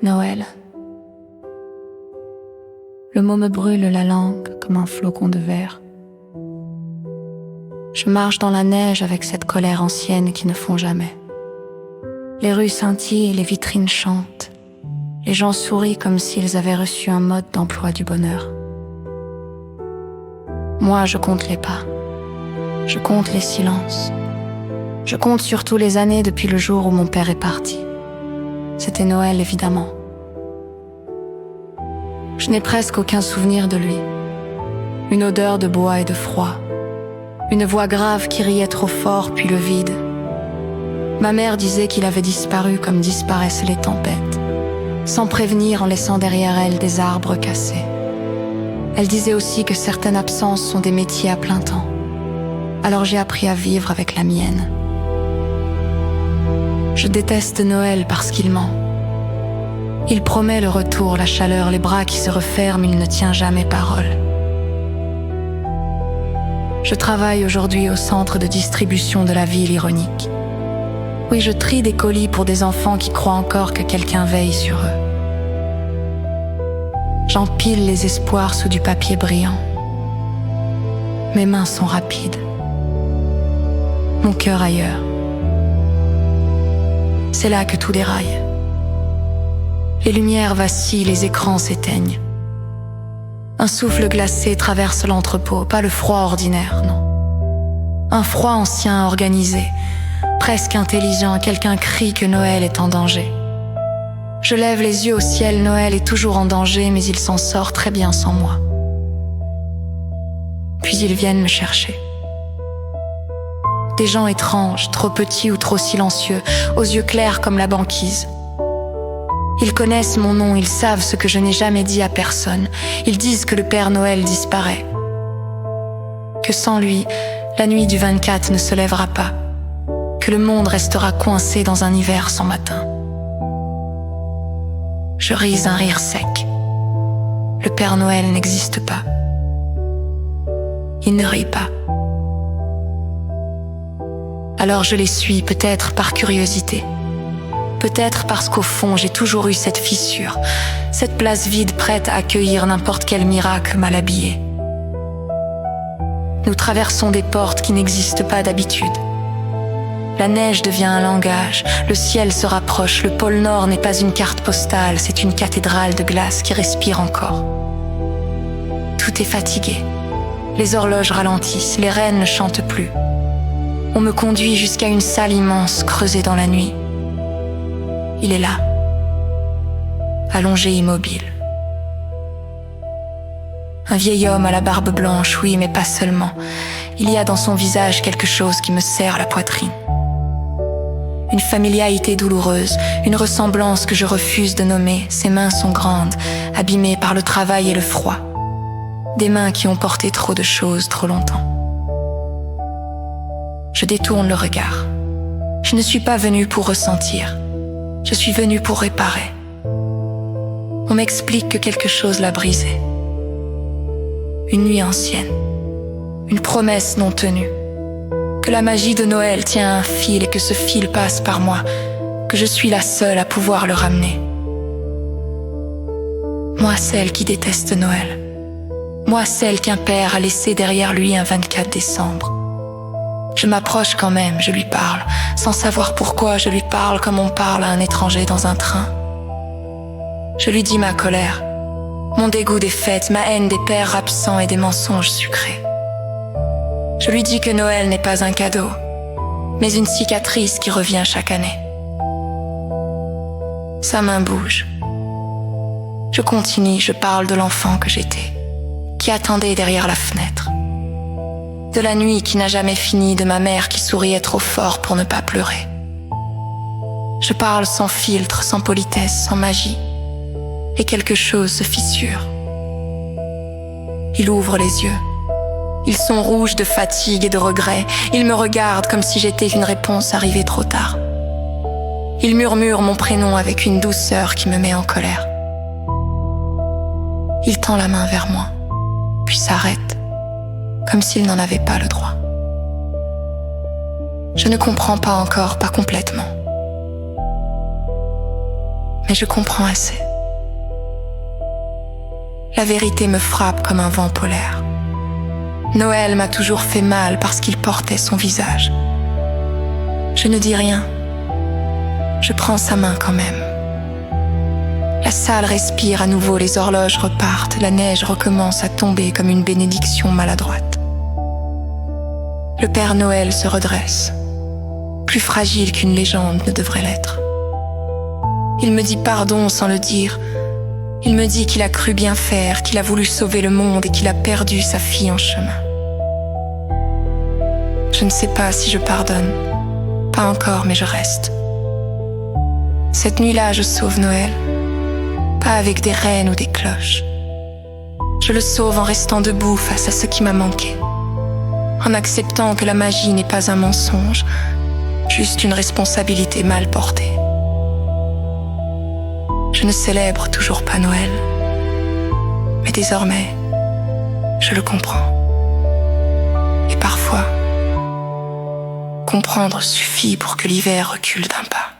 Noël. Le mot me brûle la langue comme un flocon de verre. Je marche dans la neige avec cette colère ancienne qui ne fond jamais. Les rues scintillent, les vitrines chantent. Les gens sourient comme s'ils avaient reçu un mode d'emploi du bonheur. Moi, je compte les pas. Je compte les silences. Je compte surtout les années depuis le jour où mon père est parti. C'était Noël, évidemment. Je n'ai presque aucun souvenir de lui. Une odeur de bois et de froid. Une voix grave qui riait trop fort, puis le vide. Ma mère disait qu'il avait disparu comme disparaissent les tempêtes, sans prévenir en laissant derrière elle des arbres cassés. Elle disait aussi que certaines absences sont des métiers à plein temps. Alors j'ai appris à vivre avec la mienne. Je déteste Noël parce qu'il ment. Il promet le retour, la chaleur, les bras qui se referment, il ne tient jamais parole. Je travaille aujourd'hui au centre de distribution de la ville ironique. Oui, je trie des colis pour des enfants qui croient encore que quelqu'un veille sur eux. J'empile les espoirs sous du papier brillant. Mes mains sont rapides. Mon cœur ailleurs. C'est là que tout déraille. Les lumières vacillent, les écrans s'éteignent. Un souffle glacé traverse l'entrepôt, pas le froid ordinaire, non. Un froid ancien, organisé, presque intelligent, quelqu'un crie que Noël est en danger. Je lève les yeux au ciel, Noël est toujours en danger, mais il s'en sort très bien sans moi. Puis ils viennent me chercher. Des gens étranges, trop petits ou trop silencieux, aux yeux clairs comme la banquise. Ils connaissent mon nom, ils savent ce que je n'ai jamais dit à personne. Ils disent que le Père Noël disparaît. Que sans lui, la nuit du 24 ne se lèvera pas. Que le monde restera coincé dans un hiver sans matin. Je ris un rire sec. Le Père Noël n'existe pas. Il ne rit pas. Alors je les suis, peut-être par curiosité. Peut-être parce qu'au fond, j'ai toujours eu cette fissure, cette place vide prête à accueillir n'importe quel miracle mal habillé. Nous traversons des portes qui n'existent pas d'habitude. La neige devient un langage, le ciel se rapproche, le pôle Nord n'est pas une carte postale, c'est une cathédrale de glace qui respire encore. Tout est fatigué. Les horloges ralentissent, les reines ne chantent plus. On me conduit jusqu'à une salle immense creusée dans la nuit. Il est là, allongé immobile. Un vieil homme à la barbe blanche, oui, mais pas seulement. Il y a dans son visage quelque chose qui me serre la poitrine. Une familiarité douloureuse, une ressemblance que je refuse de nommer. Ses mains sont grandes, abîmées par le travail et le froid. Des mains qui ont porté trop de choses trop longtemps. Je détourne le regard. Je ne suis pas venue pour ressentir. Je suis venue pour réparer. On m'explique que quelque chose l'a brisé. Une nuit ancienne. Une promesse non tenue. Que la magie de Noël tient à un fil et que ce fil passe par moi. Que je suis la seule à pouvoir le ramener. Moi, celle qui déteste Noël. Moi, celle qu'un père a laissé derrière lui un 24 décembre. Je m'approche quand même, je lui parle, sans savoir pourquoi je lui parle comme on parle à un étranger dans un train. Je lui dis ma colère, mon dégoût des fêtes, ma haine des pères absents et des mensonges sucrés. Je lui dis que Noël n'est pas un cadeau, mais une cicatrice qui revient chaque année. Sa main bouge. Je continue, je parle de l'enfant que j'étais, qui attendait derrière la fenêtre. De la nuit qui n'a jamais fini, de ma mère qui souriait trop fort pour ne pas pleurer. Je parle sans filtre, sans politesse, sans magie. Et quelque chose se fissure. Il ouvre les yeux. Ils sont rouges de fatigue et de regret. Il me regarde comme si j'étais une réponse arrivée trop tard. Il murmure mon prénom avec une douceur qui me met en colère. Il tend la main vers moi, puis s'arrête. Comme s'il n'en avait pas le droit. Je ne comprends pas encore, pas complètement. mais je comprends assez. La vérité me frappe comme un vent polaire. Noël m'a toujours fait mal parce qu'il portait son visage. Je ne dis rien. Je prends sa main quand même. La salle respire à nouveau, les horloges repartent, la neige recommence à tomber comme une bénédiction maladroite. Le Père Noël se redresse, plus fragile qu'une légende ne devrait l'être. Il me dit pardon sans le dire. Il me dit qu'il a cru bien faire, qu'il a voulu sauver le monde et qu'il a perdu sa fille en chemin. Je ne sais pas si je pardonne. Pas encore, mais je reste. Cette nuit-là, je sauve Noël. Pas avec des reines ou des cloches. Je le sauve en restant debout face à ce qui m'a manqué. En acceptant que la magie n'est pas un mensonge, juste une responsabilité mal portée. Je ne célèbre toujours pas Noël, mais désormais, je le comprends. Et parfois, comprendre suffit pour que l'hiver recule d'un pas.